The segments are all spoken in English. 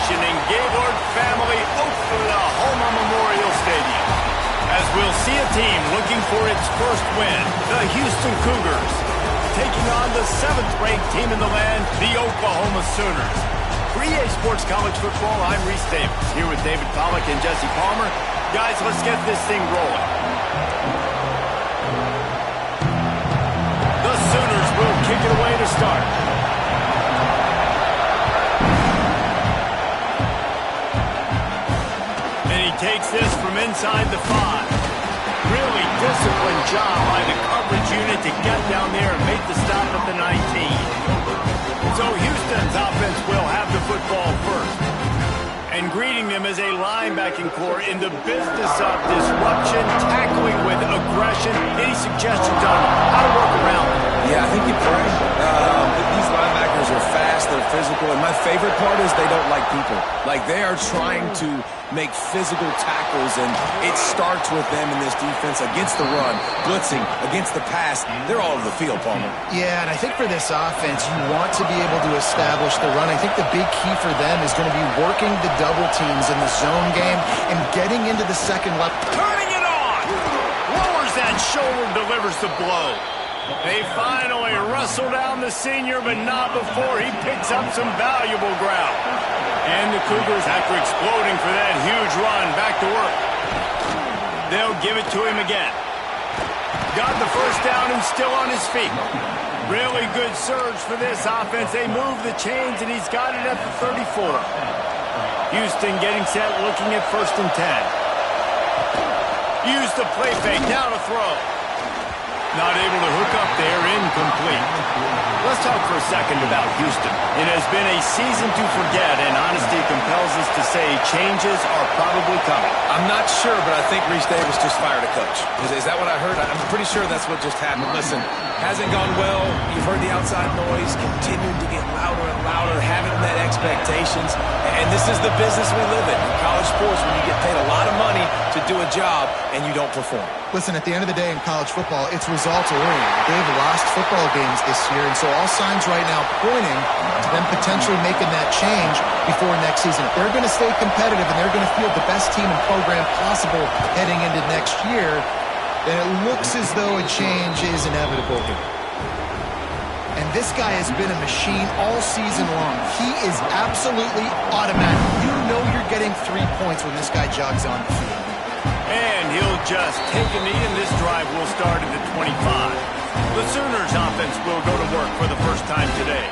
celebration in Gaylord family Oklahoma Memorial Stadium, as we'll see a team looking for its first win, the Houston Cougars, taking on the 7th-ranked team in the land, the Oklahoma Sooners. For EA Sports College Football, I'm Reese Davis, here with David Pollack and Jesse Palmer. Guys, let's get this thing rolling. The Sooners will kick it away to start. And he takes this from inside the 5. Really disciplined job by the coverage unit to get down there and make the stop at the 19. So Houston's offense will have the football first. And greeting them as a linebacking core in the business of disruption, tackling with aggression. Any suggestions on how to work around them? Yeah, I think you pray. These linebackers are fast, they're physical, and my favorite part is they don't like people. Like, they are trying to make physical tackles, and it starts with them in this defense against the run, blitzing, against the pass. They're all over the field, Palmer. Yeah, and I think for this offense, you want to be able to establish the run. I think the big key for them is going to be working the double teams in the zone game and getting into the second level. Turning it on! Lowers that shoulder, delivers the blow. They finally wrestle down the senior, but not before he picks up some valuable ground. And the Cougars, after exploding for that huge run, back to work. They'll give it to him again. Got the first down and still on his feet. Really good surge for this offense. They move the chains, and he's got it at the 34. Houston getting set, looking at 1st and 10. Use the play fake, now to throw. Not able to hook up there, incomplete. Let's talk for a second about Houston. It has been a season to forget, and honesty compels us to say changes are probably coming. I'm not sure, but I think Reese Davis just fired a coach. Is that what I heard? I'm pretty sure that's what just happened. Listen, hasn't gone well. You've heard the outside noise, continuing to get louder and louder, having met expectations. And this is the business we live in college sports, when you get paid a lot of money to do a job and you don't perform. Listen, at the end of the day in college football, it's results-oriented. They've lost football games this year, and so all signs right now pointing to them potentially making that change before next season. If they're going to stay competitive and they're going to field the best team and program possible heading into next year, then it looks as though a change is inevitable here. And this guy has been a machine all season long. He is absolutely automatic. You know you're getting 3 points when this guy jogs on the field. And he'll just take a knee, and this drive will start at the 25. The Sooners offense will go to work for the first time today.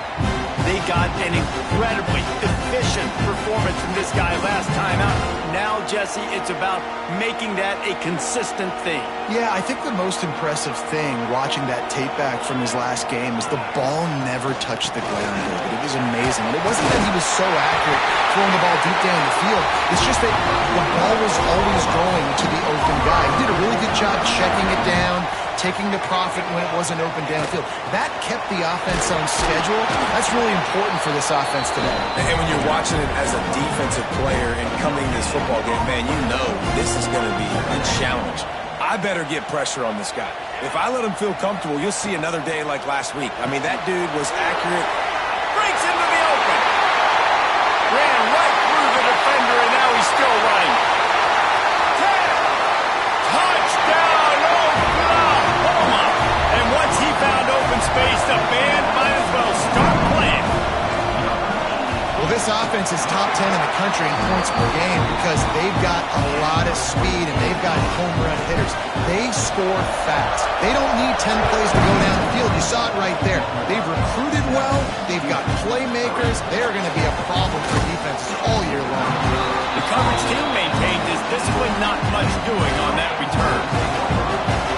They got an incredibly efficient performance from this guy last time out. Now, Jesse, it's about making that a consistent thing. Yeah, I think the most impressive thing watching that tape back from his last game is the ball never touched the ground. It was amazing. And it wasn't that he was so accurate throwing the ball deep down the field. It's just that the ball was always going to the open guy. He did a really good job checking it down, taking the profit when it wasn't open downfield. That kept the offense on schedule. That's really important for this offense today. And when you're watching it as a defensive player and coming to this football game, man, you know this is going to be a challenge. I better get pressure on this guy. If I let him feel comfortable, you'll see another day like last week. I mean, that dude was accurate. Breaks into the open. Ran right through the defender, and now he's still running. Touchdown, Oklahoma! And once he found open space, the band might as well start playing. Well, this offense is top 10 in the country in points per game because they've got a lot of speed and they've got home run hitters. They score fast. They don't need 10 plays to go down the field. You saw it right there. They've recruited well. They've got playmakers. They're going to be a problem for defenses all year long. The coverage team maintained this discipline, not much doing on that return.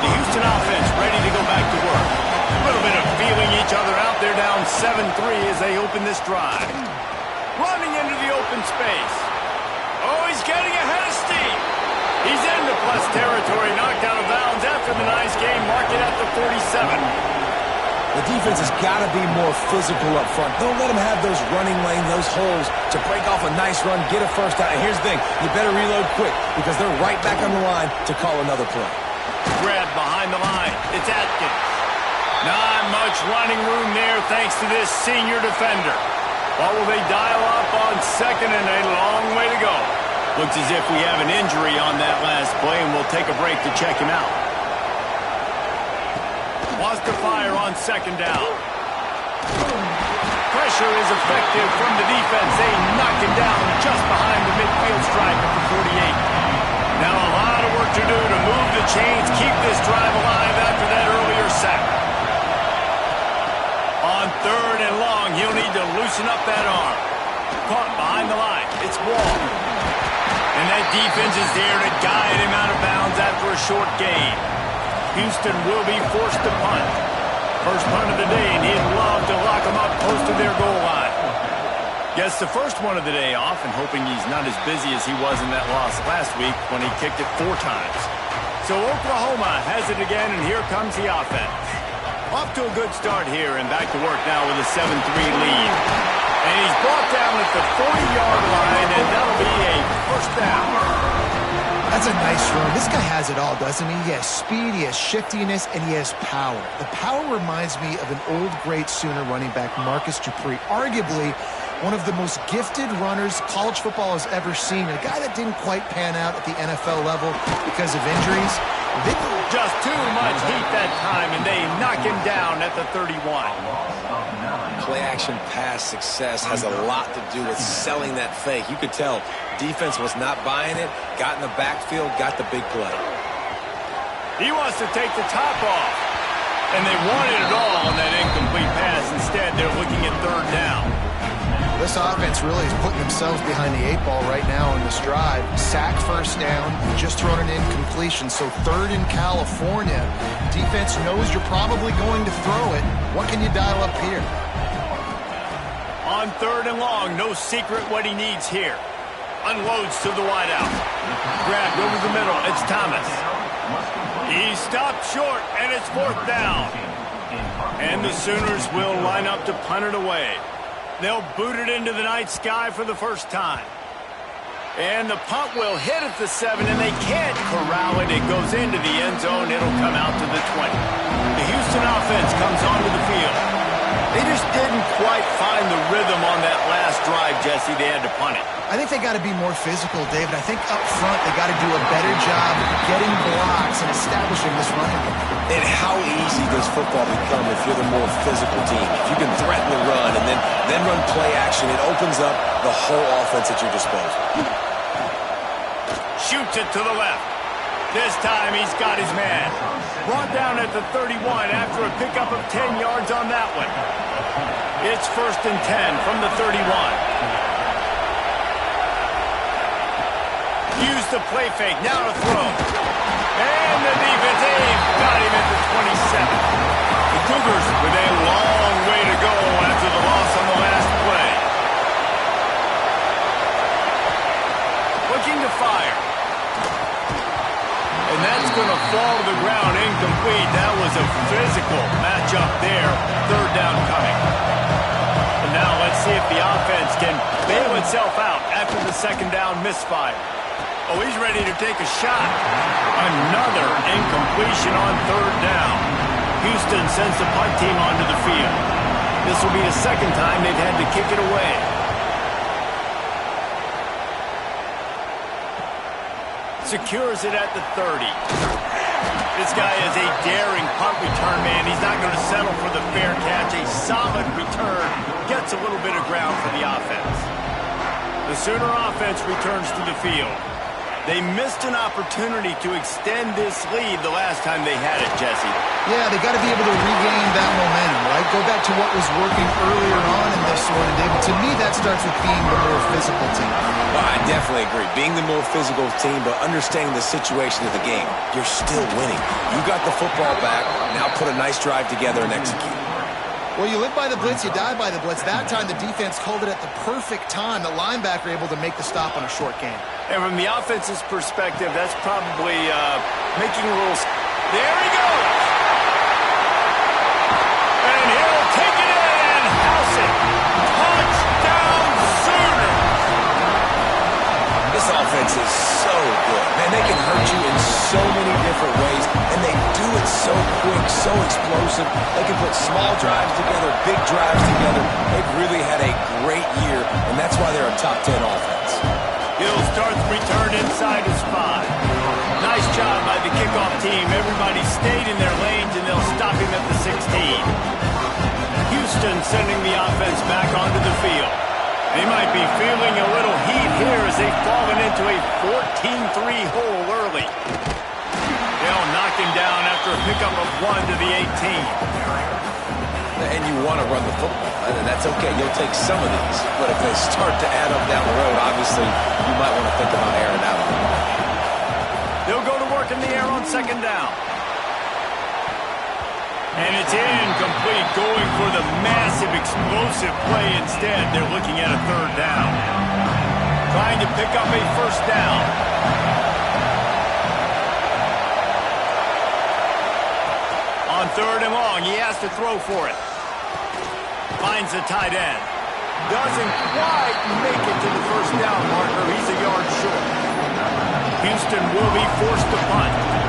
The Houston offense ready to go back to work. A little bit of feeling each other out. They're down 7-3 as they open this drive. Running into the open space. Oh, he's getting ahead of steam. He's into plus territory, knocked out of bounds after the nice game. Mark it at the 47. The defense has got to be more physical up front. Don't let them have those running lane, those holes to break off a nice run, get a first down. And here's the thing, you better reload quick because they're right back on the line to call another play. Grab behind the line. It's Atkins. Not much running room there thanks to this senior defender. What will they dial up on second and a long way to go? Looks as if we have an injury on that last play, and we'll take a break to check him out. Wants to fire on second down. Pressure is effective from the defense. They knock him down just behind the midfield stripe at the 48. Now a lot of work to do to move the chains, keep this drive alive after that earlier sack. On third and long, he'll need to loosen up that arm. Caught behind the line. It's Wall. And that defense is there to guide him out of bounds after a short gain. Houston will be forced to punt. First punt of the day, and he'd love to lock them up close to their goal line. Gets the first one of the day off, and hoping he's not as busy as he was in that loss last week when he kicked it 4 times. So Oklahoma has it again, and here comes the offense. Off to a good start here, and back to work now with a 7-3 lead. And he's brought down at the 40-yard line, and that'll be a first down. That's a nice run. This guy has it all, doesn't he? He has speed, he has shiftiness, and he has power. The power reminds me of an old great Sooner running back, Marcus Dupree. Arguably one of the most gifted runners college football has ever seen. A guy that didn't quite pan out at the NFL level because of injuries. Just too much heat that time, and they knock him down at the 31. Play-action pass success has a lot to do with selling that fake. You could tell defense was not buying it, got in the backfield, got the big play. He wants to take the top off, and they wanted it all on that incomplete pass. Instead, they're looking at third down. This offense really is putting themselves behind the 8 ball right now in this drive. Sack first down, just thrown an incompletion, so third in California. Defense knows you're probably going to throw it. What can you dial up here? On third and long, no secret what he needs here. Unloads to the wideout. Grabbed over the middle, it's Thomas. He stopped short, and it's fourth down. And the Sooners will line up to punt it away. They'll boot it into the night sky for the first time. And the punt will hit at the 7, and they can't corral it. It goes into the end zone. It'll come out to the 20. The Houston offense comes onto the field. They just didn't quite find the rhythm on that last drive, Jesse. They had to punt it. I think they got to be more physical, David. I think up front they got to do a better job getting blocks and establishing this running game. And how easy does football become if you're the more physical team? If you can threaten the run and then run play action, it opens up the whole offense at your disposal. Shoots it to the left. This time he's got his man. Brought down at the 31 after a pickup of 10 yards on that one. It's first and 10 from the 31. Use the play fake, now to throw. And the defense, they've got him at the 27. The Cougars with a long way to go after the loss on the last play. Looking to fire. And that's going to fall to the ground incomplete. That was a physical matchup there. Third down coming. And now let's see if the offense can bail itself out after the second down misfire. Oh, he's ready to take a shot. Another incompletion on third down. Houston sends the punt team onto the field. This will be the second time they've had to kick it away. Secures it at the 30. This guy is a daring punt return man. He's not going to settle for the fair catch. A solid return gets a little bit of ground for the offense. The Sooner offense returns to the field. They missed an opportunity to extend this lead the last time they had it, Jesse. Yeah, they got to be able to regain that momentum, right? Go back to what was working earlier on in this one, David. To me, that starts with being the more physical team. Well, I definitely agree. Being the more physical team, but understanding the situation of the game. You're still winning. You got the football back. Now put a nice drive together and execute. Well, you live by the blitz, you die by the blitz. That time, the defense called it at the perfect time. The linebacker able to make the stop on a short gain. And from the offense's perspective, that's probably making a little... There he goes! And he'll take it in and house it. Touchdown, Sooners! This offense is so good. Man, they can hurt you in so many different ways, and they do it so quick, so explosive. They can put small drives together, big drives together. They've really had a great year, and that's why they're a top 10 offense. He'll start the return inside his 5. Nice job by the kickoff team. Everybody stayed in their lanes, and they'll stop him at the 16. Houston sending the offense back onto the field. They might be feeling a little heat here as they've fallen into a 14-3 hole early. They'll knock him down after a pickup of 1 to the 18. And you want to run the football, and that's okay. You'll take some of these. But if they start to add up down the road, obviously, you might want to think about airing out. They'll go to work in the air on second down. And it's incomplete, going for the massive, explosive play instead. They're looking at a third down. Trying to pick up a first down. On third and long, he has to throw for it. Finds the tight end. Doesn't quite make it to the first down marker. He's a yard short. Houston will be forced to punt.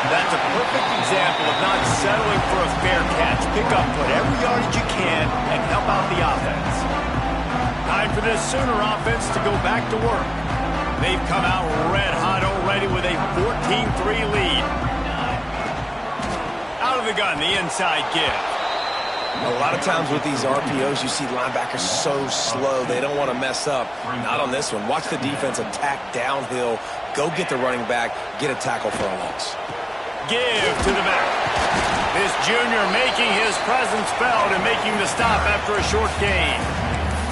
That's a perfect example of not settling for a fair catch. Pick up whatever yardage you can and help out the offense. Time for this Sooner offense to go back to work. They've come out red hot already with a 14-3 lead. Out of the gun, the inside give. A lot of times with these RPOs, you see linebackers so slow. They don't want to mess up. Not on this one. Watch the defense attack downhill. Go get the running back. Get a tackle for a loss. Give to the back. This junior making his presence felt and making the stop after a short gain.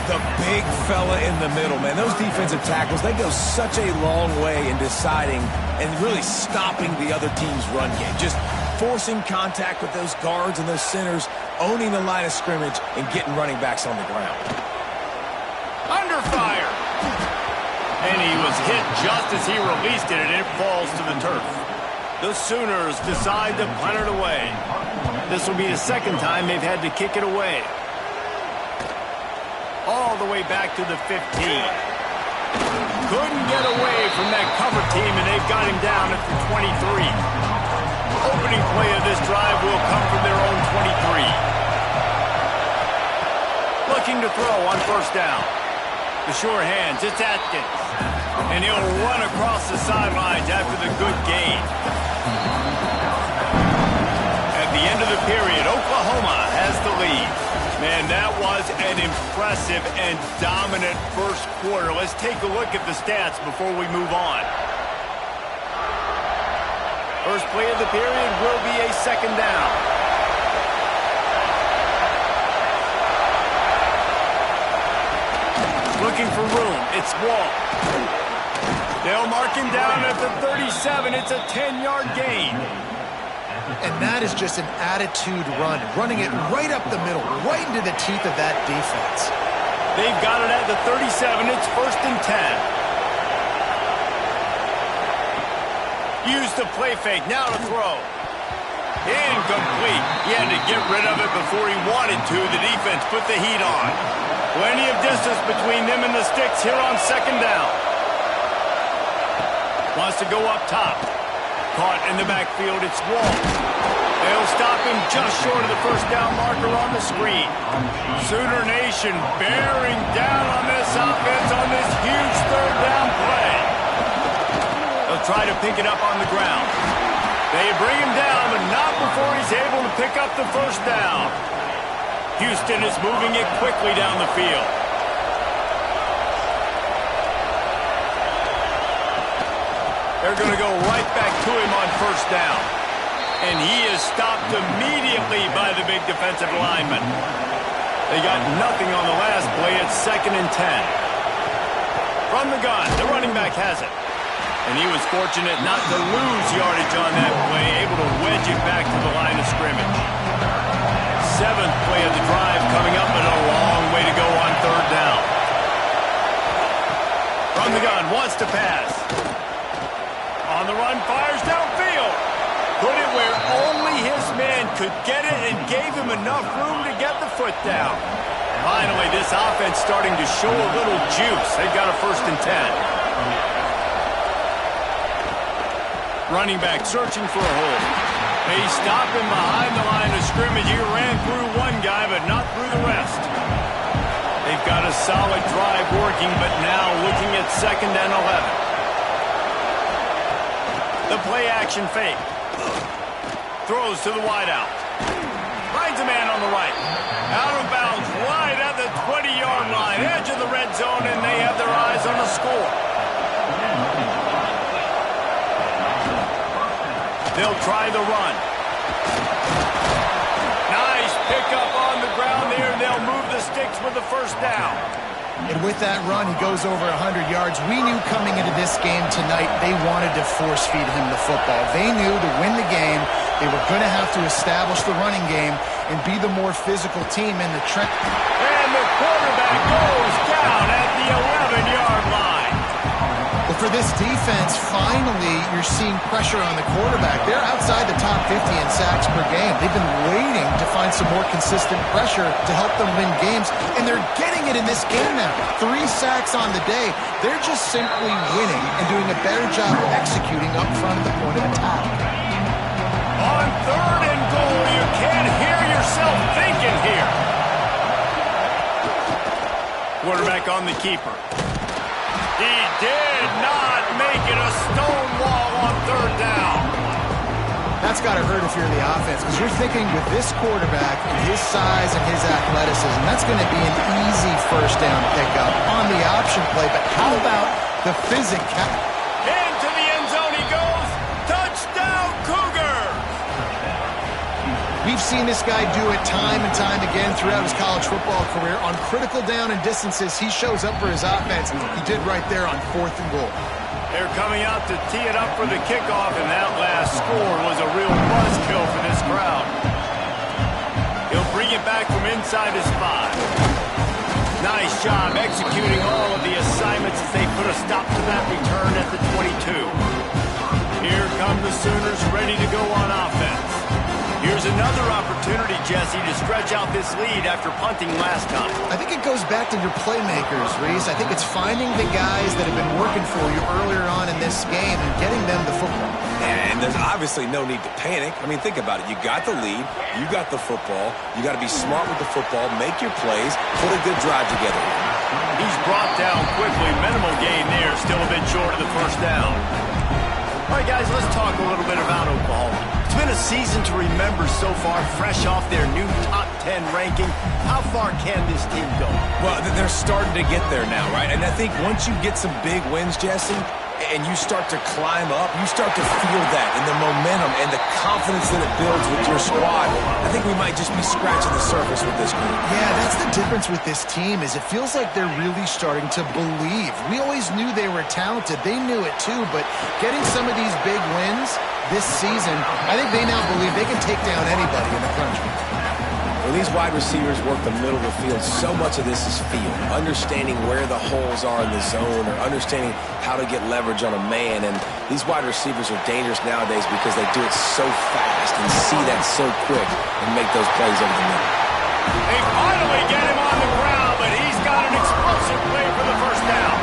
The big fella in the middle, man. Those defensive tackles, they go such a long way in deciding and really stopping the other team's run game. Just forcing contact with those guards and those centers, owning the line of scrimmage, and getting running backs on the ground. Under fire. And he was hit just as he released it, and it falls to the turf. The Sooners decide to punt it away. This will be the second time they've had to kick it away. All the way back to the 15. Couldn't get away from that cover team, and they've got him down at the 23. Opening play of this drive will come from their own 23. Looking to throw on first down. The sure hands, it's Atkins. And he'll run across the sidelines after the good gain. At the end of the period, Oklahoma has the lead. Man, that was an impressive and dominant first quarter. Let's take a look at the stats before we move on. First play of the period will be a second down. Looking for room. It's Wall. They'll mark him down at the 37. It's a 10-yard gain. And that is just an attitude run, running it right up the middle, right into the teeth of that defense. They've got it at the 37. It's first and 10. Use the play fake. Now to throw. Incomplete. He had to get rid of it before he wanted to. The defense put the heat on. Plenty of distance between them and the sticks here on second down. Wants to go up top. Caught in the backfield, it's Wall. They'll stop him just short of the first down marker on the screen. Sooner Nation bearing down on this offense on this huge third down play. They'll try to pick it up on the ground. They bring him down, but not before he's able to pick up the first down. Houston is moving it quickly down the field. They're going to go right back to him on first down. And he is stopped immediately by the big defensive lineman. They got nothing on the last play. It's second and 10. From the gun, the running back has it. And he was fortunate not to lose yardage on that play, able to wedge it back to the line of scrimmage. Seventh play of the drive coming up, and a long way to go on third down. From the gun, wants to pass. On the run, fires downfield. Put it where only his man could get it and gave him enough room to get the foot down. Finally, this offense starting to show a little juice. They've got a 1st and 10. Running back searching for a hole. They stop him behind the line of scrimmage. He ran through one guy, but not through the rest. They've got a solid drive working, but now looking at 2nd and 11. The play action fake. Throws to the wideout. Finds a man on the right. Out of bounds, right at the 20-yard line. Edge of the red zone, and they have their eyes on the score. They'll try the run. Nice pickup on the ground there. They'll move the sticks with the 1st down. And with that run, he goes over 100 yards. We knew coming into this game tonight they wanted to force-feed him the football. They knew to win the game, they were going to have to establish the running game and be the more physical team in the trench. And the quarterback goes down at the 11-yard line. But for this defense, finally, you're seeing pressure on the quarterback. They're outside the top 50 in sacks per game. They've been waiting to find some more consistent pressure to help them win games, and they're getting it in this game now. 3 sacks on the day. They're just simply winning and doing a better job executing up front at the point of attack. On 3rd and goal, you can't hear yourself thinking here. Quarterback on the keeper. He did not make it a stone wall on 3rd down. That's got to hurt if you're the offense, because you're thinking with this quarterback and his size and his athleticism, that's going to be an easy 1st down pickup on the option play. But how about the physicality? Into the end zone he goes. Touchdown, Cougars! We've seen this guy do it time and time again throughout his college football career. On critical down and distances, he shows up for his offense. He did right there on 4th and goal. They're coming out to tee it up for the kickoff, and that last score was a real buzzkill for this crowd. He'll bring it back from inside his 5. Nice job executing all of the assignments as they put a stop to that return at the 22. Here come the Sooners ready to go on offense. Here's another opportunity, Jesse, to stretch out this lead after punting last time. I think it goes back to your playmakers, Reese. I think it's finding the guys that have been working for you earlier on in this game and getting them the football. And there's obviously no need to panic. I mean, think about it. You got the lead. You got the football. You got to be smart with the football. Make your plays. Put a good drive together. He's brought down quickly. Minimal gain there. Still a bit short of the 1st down. All right, guys, let's talk a little bit about Oklahoma. It's been a season to remember so far, fresh off their new top 10 ranking. How far can this team go? Well, they're starting to get there now, right? And I think once you get some big wins, Jesse, and you start to climb up, you start to feel that and the momentum and the confidence that it builds with your squad. I think we might just be scratching the surface with this group. Yeah, that's the difference with this team is it feels like they're really starting to believe. We always knew they were talented. They knew it too, but getting some of these big wins this season, I think they now believe they can take down anybody in the country. When these wide receivers work the middle of the field, so much of this is feel. Understanding where the holes are in the zone or understanding how to get leverage on a man. And these wide receivers are dangerous nowadays because they do it so fast and see that so quick and make those plays over the middle. They finally get him on the ground, but he's got an explosive play for the 1st down.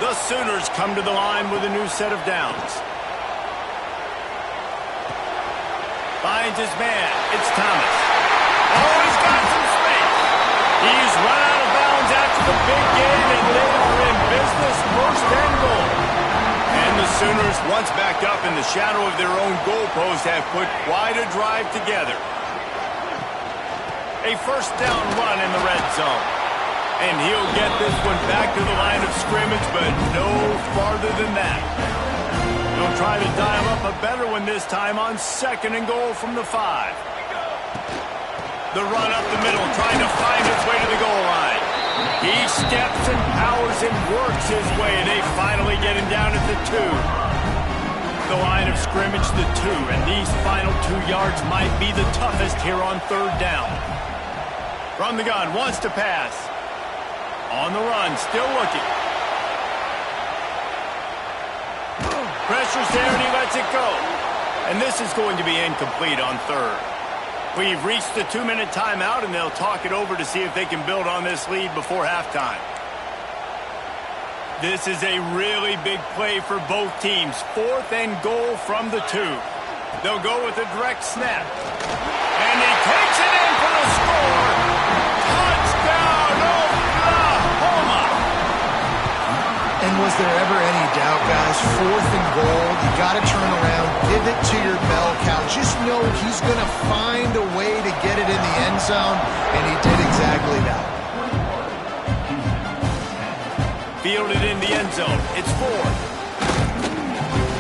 The Sooners come to the line with a new set of downs. Finds his man. It's Thomas. Oh, he's got some space. He's run out of bounds after the big game, and they are in business, 1st and goal. And the Sooners, once backed up in the shadow of their own goalpost, have put quite a drive together. A 1st down run in the red zone. And he'll get this one back to the line of scrimmage, but no farther than that. He'll try to dial up a better one this time on 2nd and goal from the 5. The run up the middle, trying to find his way to the goal line. He steps and powers and works his way. They finally get him down at the 2. The line of scrimmage, the 2, and these final 2 yards might be the toughest here on 3rd down. From the gun, wants to pass. On the run, still looking. Pressure's there and he lets it go. And this is going to be incomplete on third. We've reached the 2-minute timeout, and they'll talk it over to see if they can build on this lead before halftime. This is a really big play for both teams. 4th and goal from the 2. They'll go with a direct snap. And he takes it in for the score. Touchdown, Oklahoma! And was there ever any doubt, guys? 4th and goal, you got to turn around, give it to your bell cow. Just know he's going to find a way to get it in the end zone, and he did exactly that. Fielded in the end zone. It's 4th.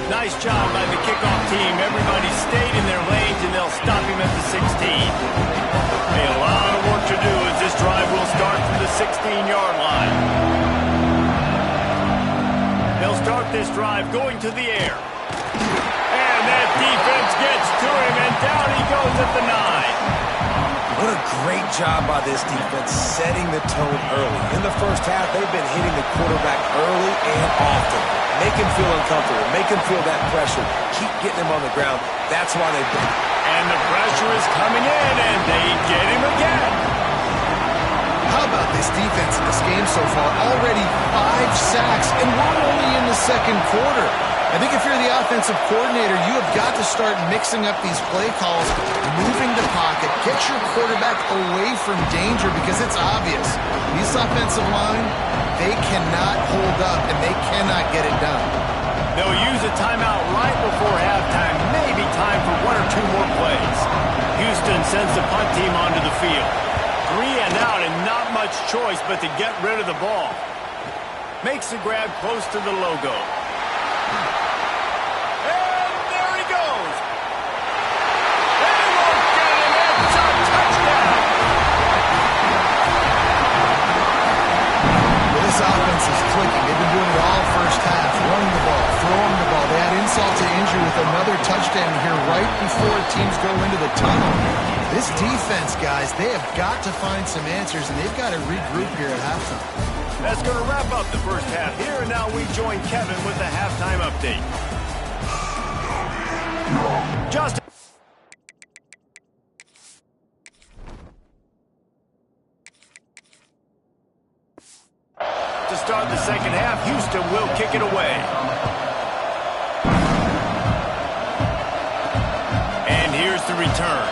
Nice job by the kickoff team. Everybody stayed in their lanes, and they'll stop him at the 16. Hey, a lot of work to do as this drive will start from the 16-yard line. They'll start this drive going to the air. And that defense gets to him, and down he goes at the 9. What a great job by this defense setting the tone early. In the first half, they've been hitting the quarterback early and often. Make him feel uncomfortable. Make him feel that pressure. Keep getting him on the ground. That's why they've been. And the pressure is coming in, and they get him again. How about this defense in this game so far? Already 5 sacks, and we're only in the second quarter. I think if you're the offensive coordinator, you have got to start mixing up these play calls, moving the pocket, get your quarterback away from danger, because it's obvious. This offensive line, they cannot hold up, and they cannot get it done. They'll use a timeout right before halftime, maybe time for 1 or 2 more plays. Houston sends the punt team onto the field. 3 and out, and not much choice but to get rid of the ball. Makes the grab close to the logo. And there he goes. They won't get him. It's a touchdown. Well, this offense is clicking. They've been doing it all first half, running the ball, throwing the ball. They had insult to injury with another touchdown here right before teams go into the tunnel. This defense, guys, they have got to find some answers, and they've got to regroup here at halftime. That's going to wrap up the first half here, and now we join Kevin with the halftime update. Justin. To start the second half, Houston will kick it away. And here's the return.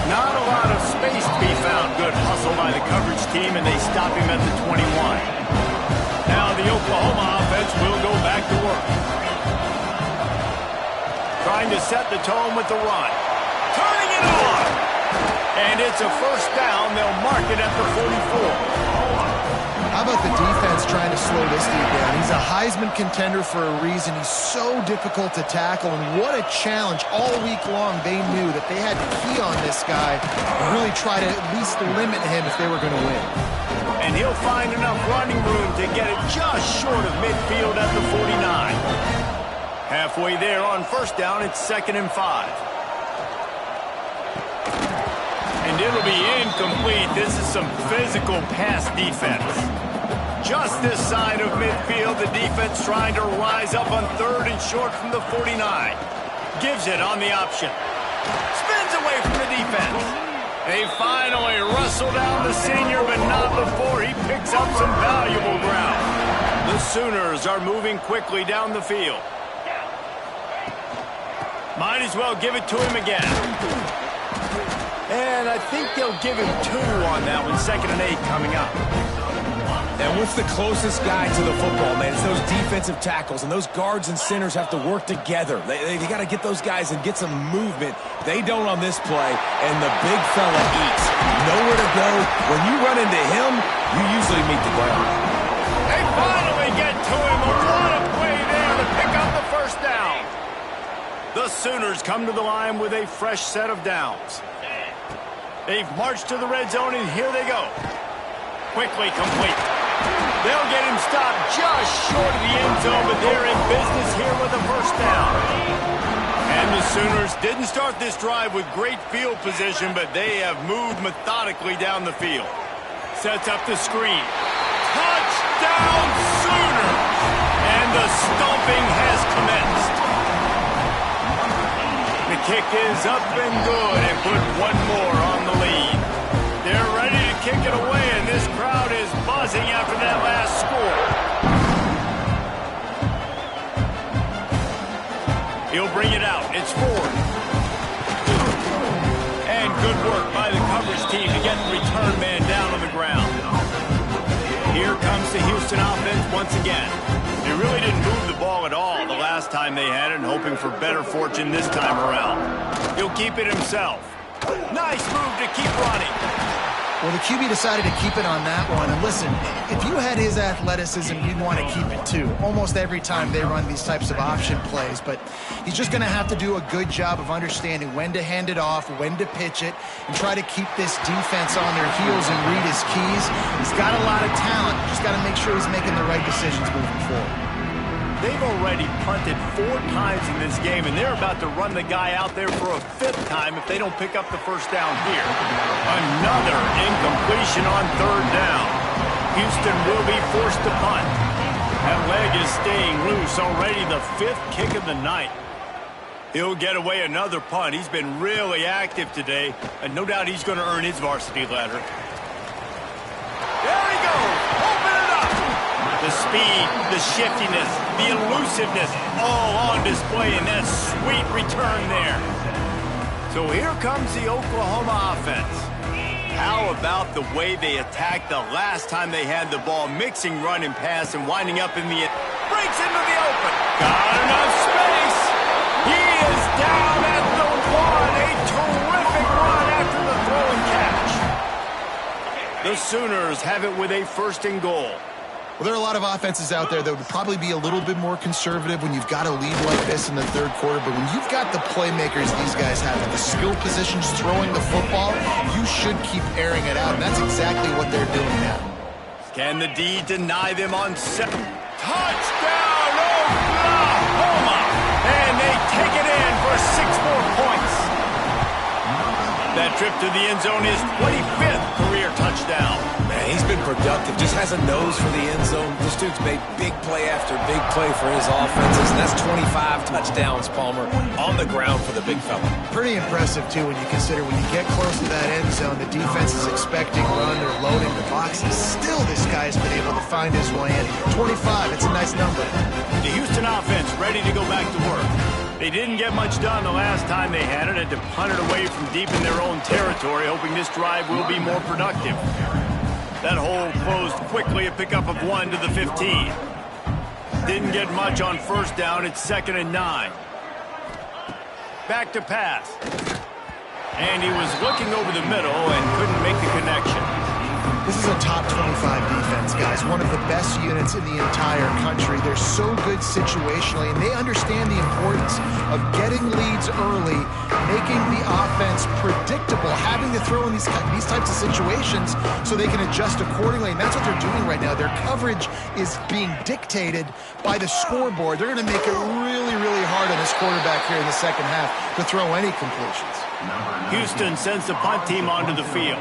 Not a lot of space to be found. Good hustle by the coverage team, and they stop him at the 21. Now the Oklahoma offense will go back to work. Trying to set the tone with the run. Turning it on! And it's a first down. They'll mark it at the 44. How about the defense trying to slow this dude down? He's a Heisman contender for a reason. He's so difficult to tackle, and what a challenge. All week long, they knew that they had to key on this guy and really try to at least limit him if they were going to win. And he'll find enough running room to get it just short of midfield at the 49. Halfway there on first down, it's 2nd and 5. And it'll be incomplete. This is some physical pass defense. Just this side of midfield, the defense trying to rise up on 3rd and short from the 49. Gives it on the option. Spins away from the defense. They finally wrestle down the senior, but not before he picks up some valuable ground. The Sooners are moving quickly down the field. Might as well give it to him again. And I think they'll give him 2 on that one. 2nd and 8 coming up. And what's the closest guy to the football, man? It's those defensive tackles, and those guards and centers have to work together. They got to get those guys and get some movement. They don't on this play, and the big fella eats. Nowhere to go. When you run into him, you usually meet the ground. They finally get to him. What a play there to pick up the first down. The Sooners come to the line with a fresh set of downs. They've marched to the red zone, and here they go. Quickly complete. They'll get him stopped just short of the end zone, but they're in business here with a first down. And the Sooners didn't start this drive with great field position, but they have moved methodically down the field. Sets up the screen. Touchdown Sooners! And the stomping has commenced. kick is up and good and put one more on the lead. They're ready to kick it away, and this crowd is buzzing after that last score. He'll bring it out. It's fourth. And good work by the coverage team to get the return man down on the ground. Here comes the Houston offense once again. They really didn't move the ball at all the last time they had it, and hoping for better fortune this time around. He'll keep it himself. Nice move to keep running. Well, the QB decided to keep it on that one. And listen, if you had his athleticism, you'd want to keep it too. Almost every time they run these types of option plays. But he's just going to have to do a good job of understanding when to hand it off, when to pitch it, and try to keep this defense on their heels and read his keys. He's got a lot of talent. Just got to make sure he's making the right decisions moving forward. They've already punted 4 times in this game, and they're about to run the guy out there for a 5th time if they don't pick up the first down here. Another incompletion on 3rd down. Houston will be forced to punt. That leg is staying loose, already the 5th kick of the night. He'll get away another punt. He's been really active today, and no doubt he's going to earn his varsity letter. There he goes! Open it up! The speed, the shiftiness, the elusiveness, all on display in that sweet return there. So here comes the Oklahoma offense. How about the way they attacked the last time they had the ball, mixing run and pass and winding up in the end. Breaks into the open. Got enough space. He is down at the 1. A terrific run after the throw and catch. The Sooners have it with a 1st and goal. Well, there are a lot of offenses out there that would probably be a little bit more conservative when you've got a lead like this in the 3rd quarter. But when you've got the playmakers these guys have, the skill positions throwing the football, you should keep airing it out. And that's exactly what they're doing now. Can the D deny them on 7? Touchdown, Oklahoma! And they take it in for 6 more points. That trip to the end zone is 25th career touchdown. Man, he's been productive. Just has a nose for the end zone. This dude's made big play after big play for his offenses, and that's 25 touchdowns, Palmer, on the ground for the big fella. Pretty impressive, too, when you consider when you get close to that end zone, the defense is expecting run or loading the boxes. Still, this guy's been able to find his way in. 25, it's a nice number. The Houston offense ready to go back to work. They didn't get much done the last time they had it, had to punt it away from deep in their own territory, hoping this drive will be more productive. That hole closed quickly, a pickup of 1 to the 15. Didn't get much on 1st down, it's 2nd and 9. Back to pass. And he was looking over the middle and couldn't make the connection. This is a top 25 defense, guys. One of the best units in the entire country. They're so good situationally, and they understand the importance of getting leads early, making the offense predictable, having to throw in these types of situations so they can adjust accordingly. And that's what they're doing right now. Their coverage is being dictated by the scoreboard. They're going to make it really, really hard on this quarterback here in the 2nd half to throw any completions. Houston sends the punt team onto the field.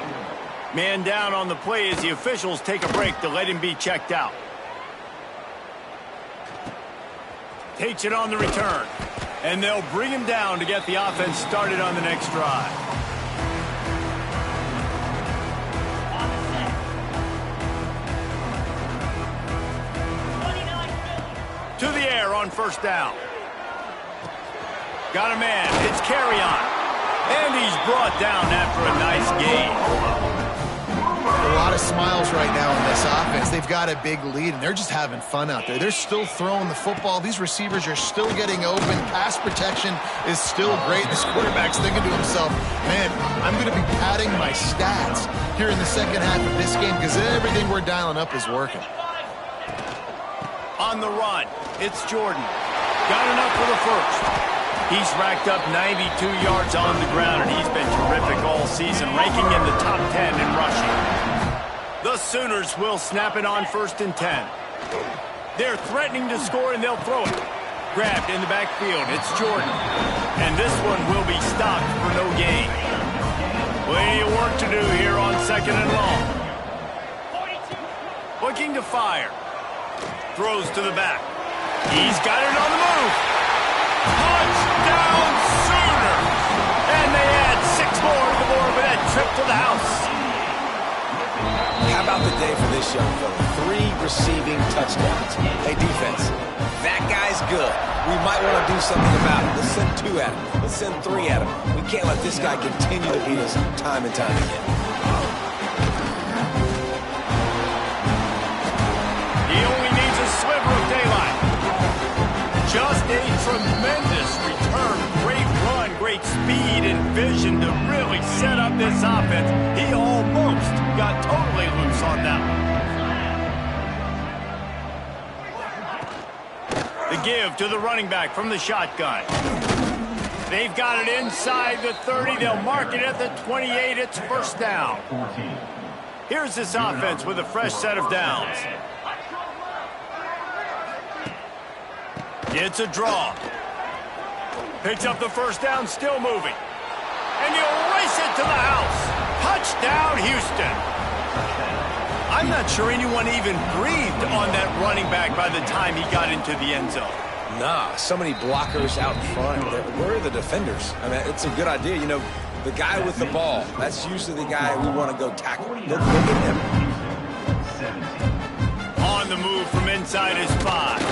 Man down on the play as the officials take a break to let him be checked out. Takes it on the return. And they'll bring him down to get the offense started on the next drive. To the air on 1st down. Got a man. It's carry on. And he's brought down after a nice gain. A lot of smiles right now in this offense. They've got a big lead, and they're just having fun out there. They're still throwing the football. These receivers are still getting open. Pass protection is still great. This quarterback's thinking to himself, man, I'm going to be padding my stats here in the 2nd half of this game because everything we're dialing up is working. On the run, it's Jordan. Got enough for the 1st. He's racked up 92 yards on the ground, and he's been terrific all season, ranking in the top 10 in rushing. The Sooners will snap it on 1st and 10. They're threatening to score, and they'll throw it. Grabbed in the backfield, it's Jordan. And this one will be stopped for no gain. Plenty of work to do here on 2nd and long. Looking to fire. Throws to the back. He's got it on the move. Touchdown Sooners! this young fella. 3 receiving touchdowns. Hey, defense, that guy's good. We might want to do something about it. Let's send 2 at him. Let's send 3 at him. We can't let this guy continue to beat us time and time again. He only needs a sliver of daylight. Just a tremendous return. Great run, great speed and vision to really set up this offense. He almost got totally loose on that one. The give to the running back from the shotgun. They've got it inside the 30. They'll mark it at the 28. It's first down. Here's this offense with a fresh set of downs. It's a draw. Picks up the first down, still moving. And he'll race it to the house. Touchdown, Houston. I'm not sure anyone even breathed on that running back by the time he got into the end zone. Nah, so many blockers out in front. Where are the defenders? I mean, it's a good idea. You know, the guy with the ball, that's usually the guy we want to go tackle. Look at him. On the move from inside his 5.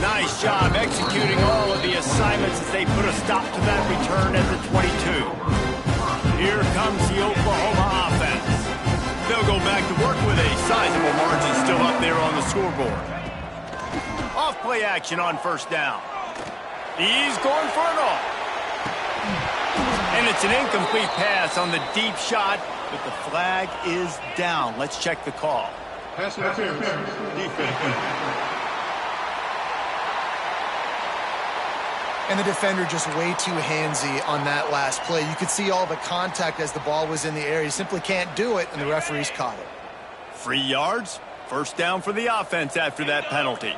Nice job executing all of the assignments as they put a stop to that return at the 22. Here comes the Oklahoma offense. They'll go back to work with a sizable margin still up there on the scoreboard. Off play action on first down. He's going for it all. And it's an incomplete pass on the deep shot, but the flag is down. Let's check the call. Pass interference. Defense. And the defender just way too handsy on that last play. You could see all the contact as the ball was in the air. He simply can't do it, and the referees caught it. 3 yards. First down for the offense after that penalty.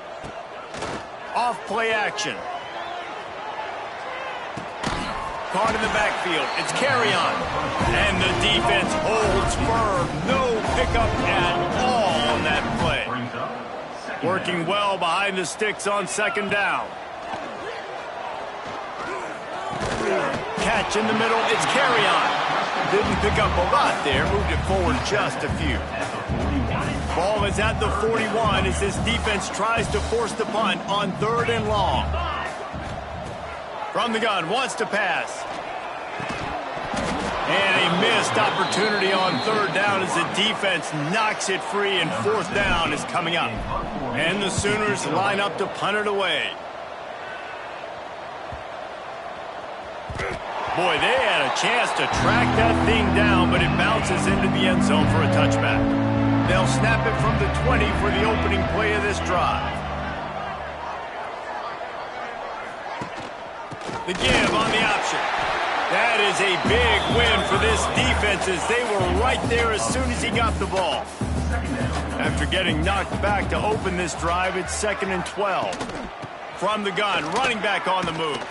Off play action. Caught in the backfield. It's carry on. And the defense holds firm. No pickup at all on that play. Working well behind the sticks on second down. Catch in the middle, it's carry on. Didn't pick up a lot there, moved it forward just a few. Ball is at the 41 as this defense tries to force the punt on 3rd and long. From the gun, wants to pass. And a missed opportunity on 3rd down as the defense knocks it free, and 4th down is coming up. And the Sooners line up to punt it away. Boy, they had a chance to track that thing down, but it bounces into the end zone for a touchback. They'll snap it from the 20 for the opening play of this drive. The give on the option. That is a big win for this defense as they were right there as soon as he got the ball. After getting knocked back to open this drive, it's 2nd and 12. From the gun, running back on the move.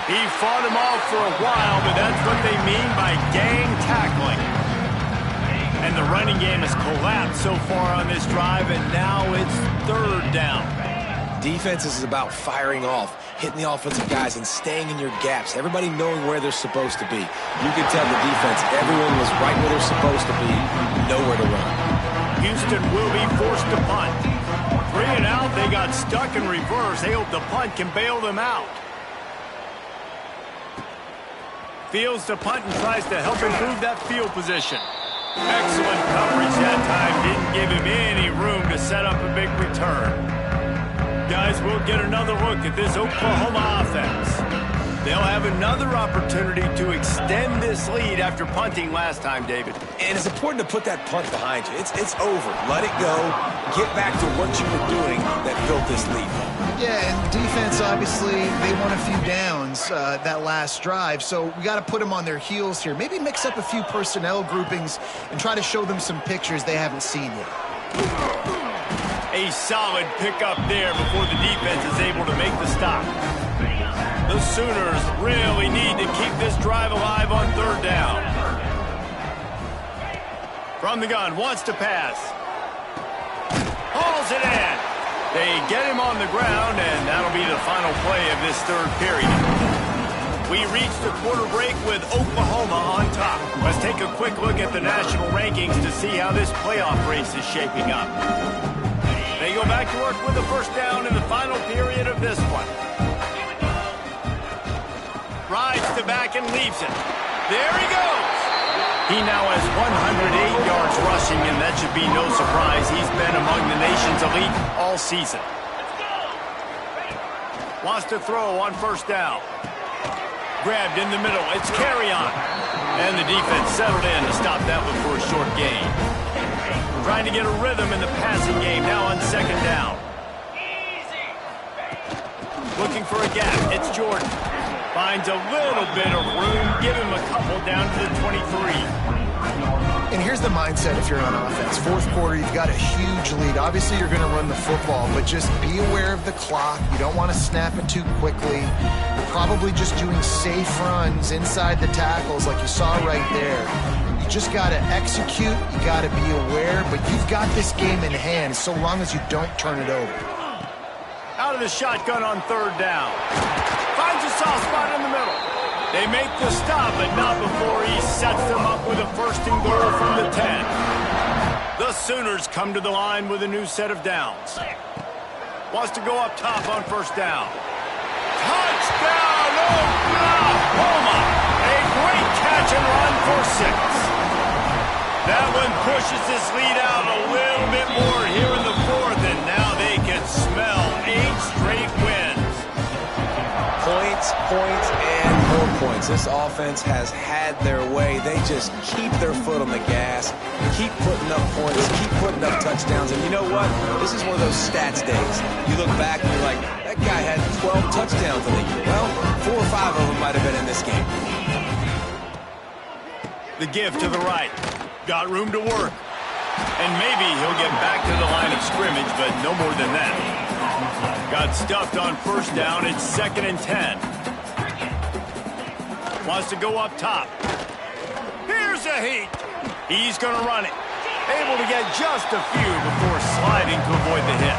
He fought him off for a while, but that's what they mean by gang tackling. And the running game has collapsed so far on this drive, and now it's 3rd down. Defense is about firing off, hitting the offensive guys, and staying in your gaps. Everybody knowing where they're supposed to be. You can tell the defense, everyone was right where they're supposed to be, nowhere to run. Houston will be forced to punt. 3 and out, they got stuck in reverse. They hope the punt can bail them out. Fields the punt and tries to help improve that field position. Excellent coverage that time. Didn't give him any room to set up a big return. Guys, we'll get another look at this Oklahoma offense. They'll have another opportunity to extend this lead after punting last time, David. And it's important to put that punt behind you. It's over. Let it go. Get back to what you were doing that built this lead. Yeah, and defense, obviously, they won a few downs that last drive, so we got to put them on their heels here. Maybe mix up a few personnel groupings and try to show them some pictures they haven't seen yet. A solid pickup there before the defense is able to make the stop. The Sooners really need to keep this drive alive on 3rd down. From the gun, wants to pass. Hauls it in. They get him on the ground, and that'll be the final play of this 3rd period. We reach the quarter break with Oklahoma on top. Let's take a quick look at the national rankings to see how this playoff race is shaping up. They go back to work with the first down in the final period of this one. Rides to back and leaves it. There he goes. He now has 108 yards rushing, and that should be no surprise. He's been among the nation's elite all season. Wants to throw on first down. Grabbed in the middle. It's carry on. And the defense settled in to stop that one for a short gain. Trying to get a rhythm in the passing game now on second down. Looking for a gap. It's Jordan. Finds a little bit of room. Give him a couple down to the 23. And here's the mindset if you're on offense. Fourth quarter, you've got a huge lead. Obviously, you're going to run the football, but just be aware of the clock. You don't want to snap it too quickly. You're probably just doing safe runs inside the tackles like you saw right there. You just got to execute. You got to be aware, but you've got this game in hand so long as you don't turn it over. Out of the shotgun on third down. Finds a soft spot in the middle. They make the stop, but not before he sets them up with a first and goal from the 10. The Sooners come to the line with a new set of downs. Wants to go up top on first down. Touchdown, Oklahoma! A great catch and run for 6. That one pushes this lead out a little bit more here in the fourth, and now they can smell 8 straight wins. Points, points, and more points. This offense has had their way. They just keep their foot on the gas, keep putting up points, keep putting up touchdowns. And you know what? This is one of those stats days. You look back and you're like, that guy had 12 touchdowns in the year. Well, 4 or 5 of them might have been in this game. The give to the right. Got room to work. And maybe he'll get back to the line of scrimmage, but no more than that. Got stuffed on first down. It's 2nd and 10. Wants to go up top. Here's a heat. He's going to run it. Able to get just a few before sliding to avoid the hit.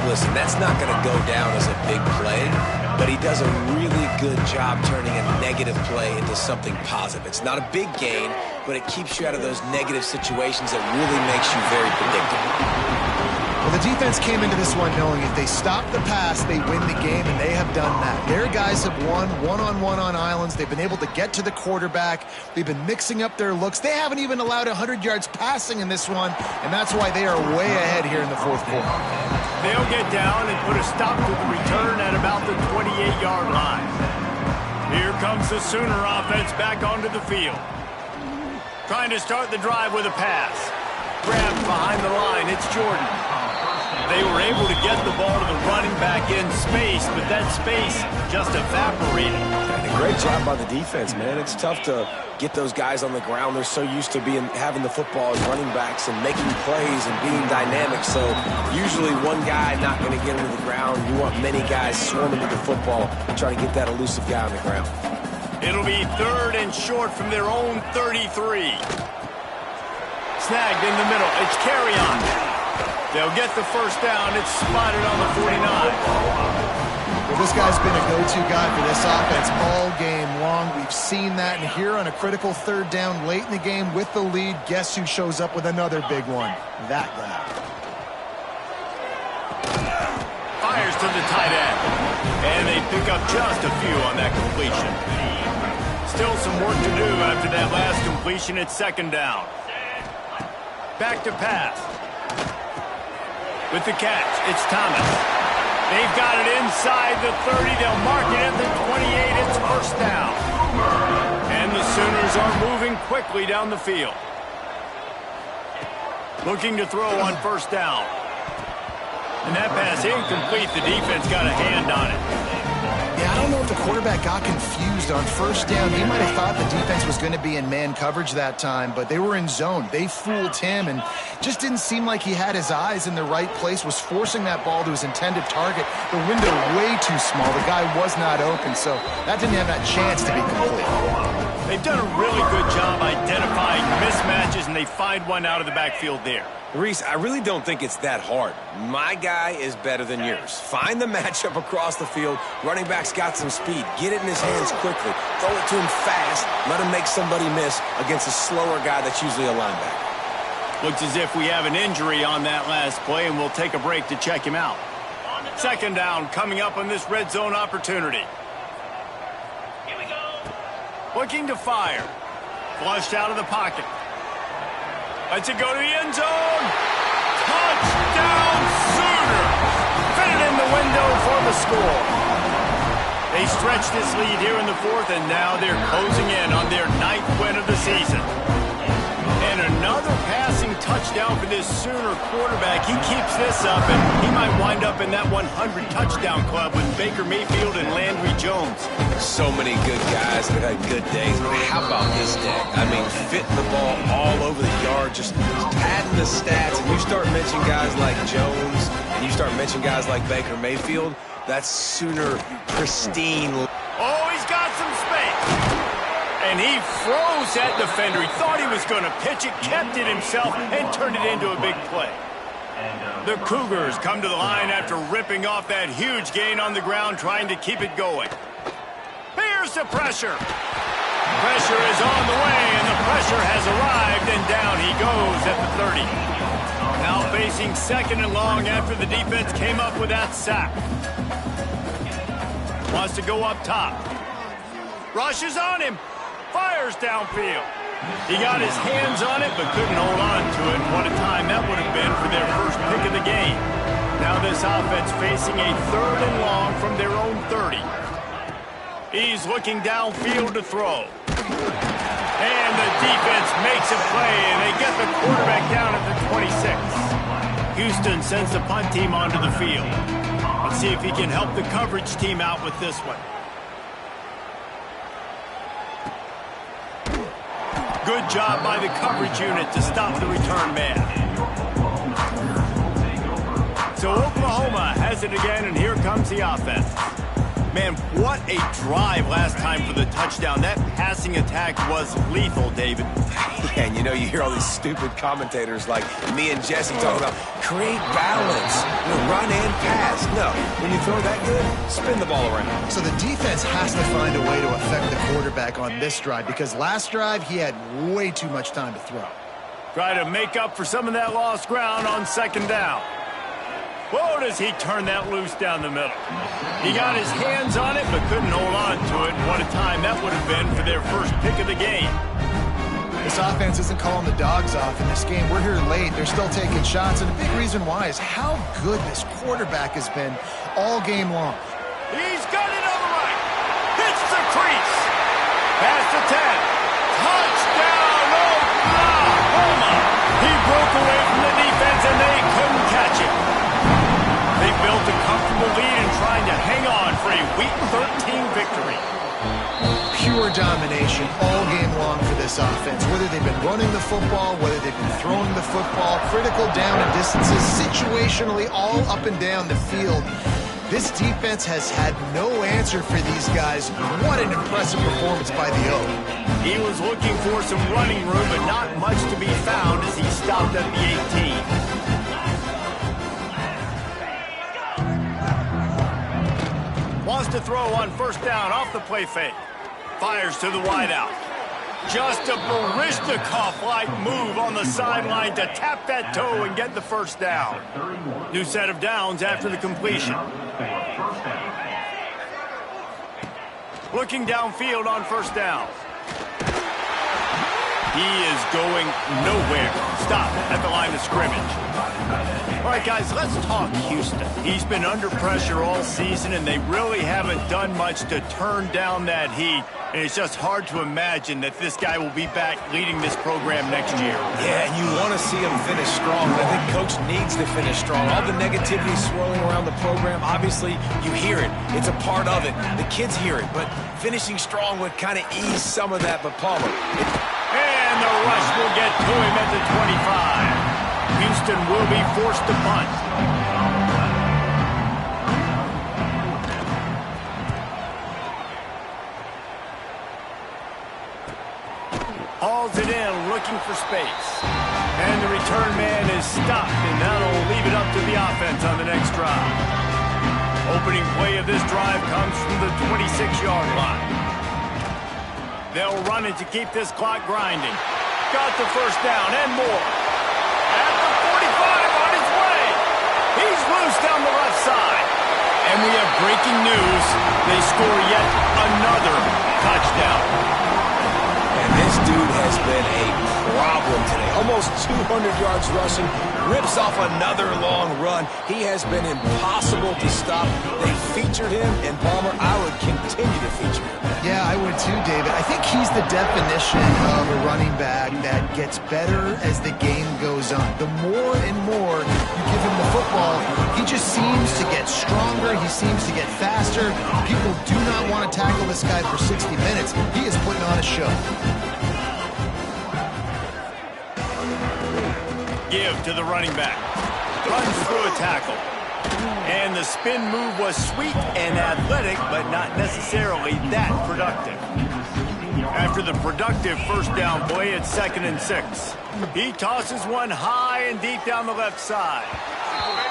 Listen, that's not going to go down as a big play, but he does a really good job turning a negative play into something positive. It's not a big gain, but it keeps you out of those negative situations that really makes you very predictable. Well, the defense came into this one knowing if they stop the pass, they win the game, and they have done that. Their guys have won one-on-one on islands. They've been able to get to the quarterback. They've been mixing up their looks. They haven't even allowed 100 yards passing in this one, and that's why they are way ahead here in the fourth quarter. They'll get down and put a stop to the return at about the 28-yard line. Here comes the Sooner offense back onto the field. Trying to start the drive with a pass. Grabbed behind the line. It's Jordan. They were able to get the ball to the running back in space, but that space just evaporated. And a great job by the defense, man. It's tough to get those guys on the ground. They're so used to having the football as running backs and making plays and being dynamic. So usually one guy not going to get into the ground. You want many guys swarming to the football, trying to get that elusive guy on the ground. It'll be 3rd and short from their own 33. Snagged in the middle. It's carry on. They'll get the first down. It's spotted on the 49. Well, this guy's been a go-to guy for this offense all game long. We've seen that, and here on a critical 3rd down late in the game with the lead, guess who shows up with another big one? That guy. Fires to the tight end. And they pick up just a few on that completion. Still some work to do after that last completion at 2nd down. Back to pass. With the catch, it's Thomas. They've got it inside the 30. They'll mark it at the 28. It's first down. And the Sooners are moving quickly down the field. Looking to throw on first down. And that pass incomplete. The defense got a hand on it. Yeah, I don't know if the quarterback got confused on first down. He might have thought the defense was going to be in man coverage that time, but they were in zone. They fooled him and just didn't seem like he had his eyes in the right place, was forcing that ball to his intended target. The window way too small. The guy was not open, so that didn't have that chance to be complete. They've done a really good job identifying mismatches, and they find one out of the backfield there. Reese, I really don't think it's that hard. My guy is better than yours. Find the matchup across the field. Running back's got some speed. Get it in his hands quickly. Throw it to him fast. Let him make somebody miss against a slower guy that's usually a linebacker. Looks as if we have an injury on that last play, and we'll take a break to check him out. Second down coming up on this red zone opportunity. Here we go. Looking to fire. Flushed out of the pocket. Lets it go to the end zone. Touchdown Sooners! Fitted in the window for the score. They stretched this lead here in the fourth, and now they're closing in on their 9th win of the season. And another passing touchdown for this Sooner quarterback. He keeps this up, and he might wind up in that 100 touchdown club with Baker Mayfield and Landry Jones. So many good guys that had good days. How about this day? I mean, fitting the ball all over the yard, just padding the stats. And you start mentioning guys like Jones, and you start mentioning guys like Baker Mayfield, that's Sooner pristine. Oh, he's got some space. And he froze that defender. He thought he was going to pitch it, kept it himself, and turned it into a big play. The Cougars come to the line after ripping off that huge gain on the ground, trying to keep it going. Here's the pressure. Pressure is on the way, and the pressure has arrived, and down he goes at the 30. Now facing second and long after the defense came up with that sack. Wants to go up top. Rushes on him. Fires downfield. He got his hands on it, but couldn't hold on to it. What a time that would have been for their first pick of the game. Now this offense facing a third and long from their own 30. He's looking downfield to throw. And the defense makes a play, and they get the quarterback down at the 26. Houston sends the punt team onto the field. Let's see if he can help the coverage team out with this one. Good job by the coverage unit to stop the return man. So Oklahoma has it again, and here comes the offense. Man, what a drive last time for the touchdown. That passing attack was lethal, David. Yeah, and you know, you hear all these stupid commentators like me and Jesse talking about create balance, run and pass. No, when you throw that good, spin the ball around. So the defense has to find a way to affect the quarterback on this drive, because last drive he had way too much time to throw. Try to make up for some of that lost ground on second down. Whoa, does he turn that loose down the middle. He got his hands on it, but couldn't hold on to it. What a time that would have been for their first pick of the game. This offense isn't calling the dogs off in this game. We're here late. They're still taking shots, and a big reason why is how good this quarterback has been all game long. He's got it on the right. Hits the crease. Past the 10. Touchdown, Oklahoma. He broke away from the defense, and they couldn't catch it. They built a comfortable lead and trying to hang on for a Week 13 victory. Pure domination all game long for this offense. Whether they've been running the football, whether they've been throwing the football, critical down and distances, situationally all up and down the field. This defense has had no answer for these guys. What an impressive performance by the O. He was looking for some running room, but not much to be found as he stopped at the 18. Wants to throw on first down off the play fake. Fires to the wideout. Just a Baryshnikov-like move on the sideline to tap that toe and get the first down. New set of downs after the completion. Looking downfield on first down. He is going nowhere. Stop at the line of scrimmage. All right, guys, let's talk Houston. He's been under pressure all season, and they really haven't done much to turn down that heat. And it's just hard to imagine that this guy will be back leading this program next year. Yeah, and you want to see him finish strong. I think Coach needs to finish strong. All the negativity swirling around the program, obviously, you hear it. It's a part of it. The kids hear it, but finishing strong would kind of ease some of that. But Palmer. And the rush will get to him at the 25. Houston will be forced to punt. Hauls it in, looking for space. And the return man is stopped, and that'll leave it up to the offense on the next drive. Opening play of this drive comes from the 26-yard line. They'll run it to keep this clock grinding. Got the first down and more. At the 45 on his way. He's loose down the left side. And we have breaking news. They score yet another touchdown. And this dude has been a problem today. Almost 200 yards rushing. Rips off another long run. He has been impossible to stop. They featured him, and Palmer, I would continue to feature him. Yeah, I would too, David. I think he's the definition of a running back that gets better as the game goes on. The more and more you give him the football, he just seems to get stronger. He seems to get faster. People do not want to tackle this guy for 60 minutes. He is putting on a show. Give to the running back. Runs through a tackle. And the spin move was sweet and athletic, but not necessarily that productive. After the productive first down play, it's 2nd and 6. He tosses one high and deep down the left side.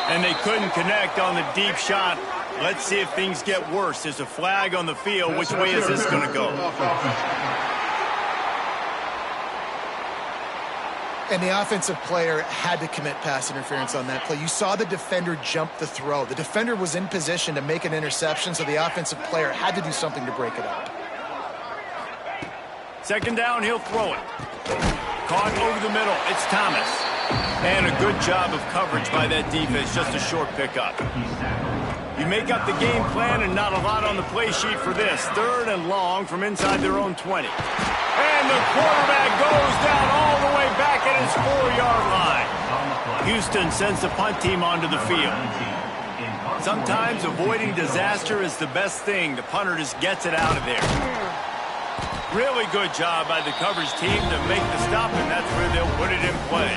And they couldn't connect on the deep shot. Let's see if things get worse. There's a flag on the field. Which way is this going to go? And the offensive player had to commit pass interference on that play. You saw the defender jump the throw. The defender was in position to make an interception, so the offensive player had to do something to break it up. 2nd down, he'll throw it. Caught over the middle. It's Thomas. And a good job of coverage by that defense. Just a short pickup. You make up the game plan and not a lot on the play sheet for this. 3rd and long from inside their own 20. And the quarterback goes down all the way back at his 4-yard line. Houston sends the punt team onto the field. Sometimes avoiding disaster is the best thing. The punter just gets it out of there. Really good job by the coverage team to make the stop, and that's where they'll put it in play.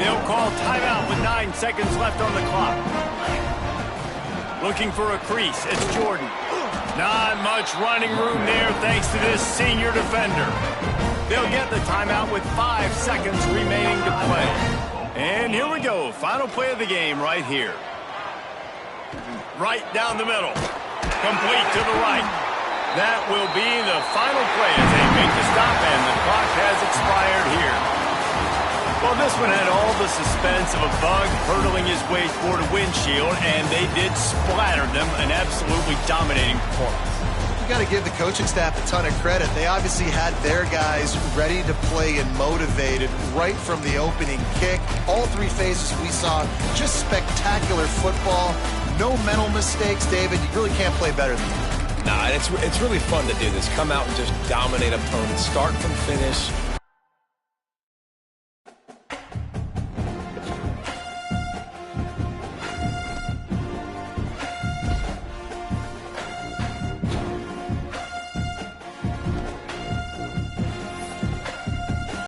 They'll call timeout with 9 seconds left on the clock. Looking for a crease. It's Jordan. Not much running room there thanks to this senior defender. They'll get the timeout with 5 seconds remaining to play. And here we go. Final play of the game right here. Right down the middle. Complete to the right. That will be the final play as they make the stop, and the clock has expired here. Well, this one had all the suspense of a bug hurtling his way toward a windshield, and they did splatter them. An absolutely dominating performance. You got to give the coaching staff a ton of credit. They obviously had their guys ready to play and motivated right from the opening kick. All 3 phases we saw just spectacular football. No mental mistakes, David. You really can't play better than that. Nah, it's really fun to do this. Come out and just dominate opponents. Start from finish.